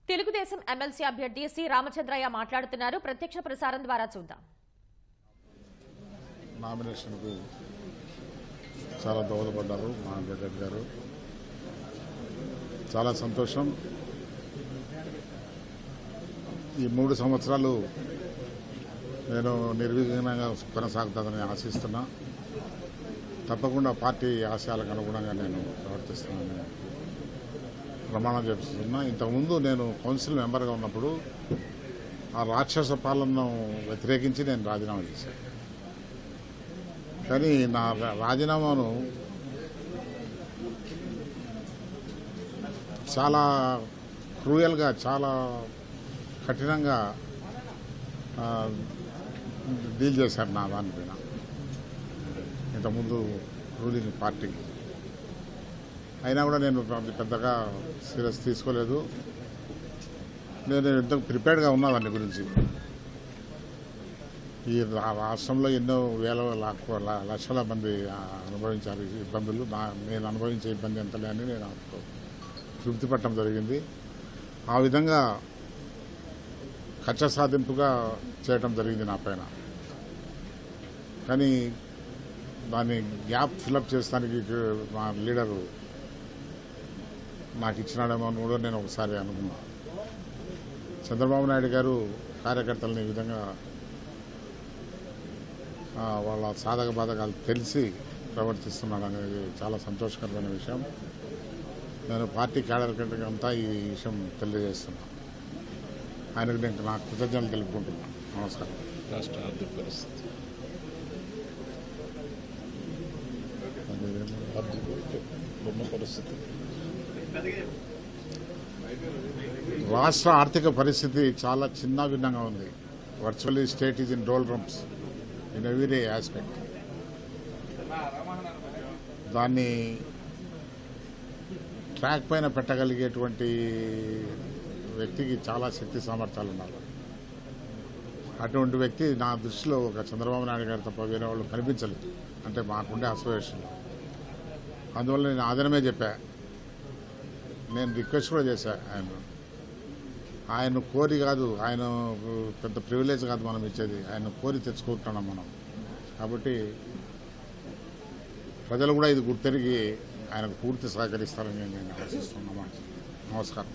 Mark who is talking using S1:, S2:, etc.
S1: Telugu Desam MLC అభ్యర్థి C Ramachandraiah మాట్లాడుతున్నారు. ప్రత్యక్ష ప్రసారం ద్వారా చూద్దాం.
S2: నామినేషన్కు చాలా దోహదపడ్డారు మా జగన్ గారు. చాలా సంతోషం. ఈ 3 సంవత్సరాలు నేను నిర్విఘ్నంగా కొనసాగుతుందని ఆశిస్తున్నా. తప్పకుండా పార్టీ ఆశయాలకు అనుగుణంగా నేను ప్రవర్తిస్తున్నానని ప్రమాణం చేస్తున్నా. ఇంతకుముందు నేను కౌన్సిల్ మెంబర్గా ఉన్నప్పుడు ఆ రాక్షస పాలనను వ్యతిరేకించి నేను రాజీనామా చేశాను. కానీ నా రాజీనామాను చాలా క్రూయల్గా, చాలా కఠినంగా డీల్ చేశారు నా దానిపైన. ఇంతకుముందు రూలింగ్ పార్టీకి అయినా కూడా నేను పెద్దగా సీరియస్ తీసుకోలేదు. నేను ఎంతో ప్రిపేర్డ్గా ఉన్నా దాని గురించి. ఈ రాష్ట్రంలో ఎన్నో వేల లక్షల మంది అనుభవించారు ఇబ్బందులు. నేను అనుభవించే ఇబ్బంది ఎంతలే అని నేను తృప్తి పట్టడం జరిగింది. ఆ విధంగా కక్ష సాధింపుగా చేయటం జరిగింది నా పైన. కానీ దాన్ని గ్యాప్ ఫిలప్ చేస్తానికి మా లీడరు నాకు ఇచ్చినాడేమో అని కూడా నేను ఒకసారి అనుకున్నా. చంద్రబాబు నాయుడు గారు కార్యకర్తలను ఈ విధంగా వాళ్ళ సాధక బాధకాలు తెలిసి ప్రవర్తిస్తున్నాడు అనేది చాలా సంతోషకరమైన విషయం. నేను పార్టీ క్యాడర్ అంతా ఈ విషయం తెలియజేస్తున్నాను. ఆయనకు నేను నా కృతజ్ఞతలు తెలుపుకుంటున్నాను. నమస్కారం.
S3: రాష్ట్ర ఆర్థిక పరిస్థితి
S2: రాష్ట్ర ఆర్థిక పరిస్థితి చాలా చిన్న భిన్నంగా ఉంది. Virtually state is in doldrums in every aspect. దాన్ని ట్రాక్ పైన పెట్టగలిగేటువంటి వ్యక్తికి చాలా శక్తి సామర్థ్యాలు ఉన్నారు. అటువంటి వ్యక్తి నా దృష్టిలో ఒక చంద్రబాబు నాయుడు గారు తప్ప వేరే వాళ్ళు కనిపించలేదు. అంటే మాకుండే అసోసియేషన్. అందువల్ల నేను ఆదరణమే చెప్పా. నేను రిక్వెస్ట్ కూడా చేశా ఆయన కోరి కాదు, ఆయన పెద్ద ప్రివిలేజ్ కాదు మనం ఇచ్చేది, ఆయన కోరి తెచ్చుకుంటున్నాం మనం. కాబట్టి ప్రజలు కూడా ఇది గుర్తెరిగి ఆయనకు పూర్తి సహకరిస్తారని నేను ఆశిస్తున్నాను. నమస్కారం.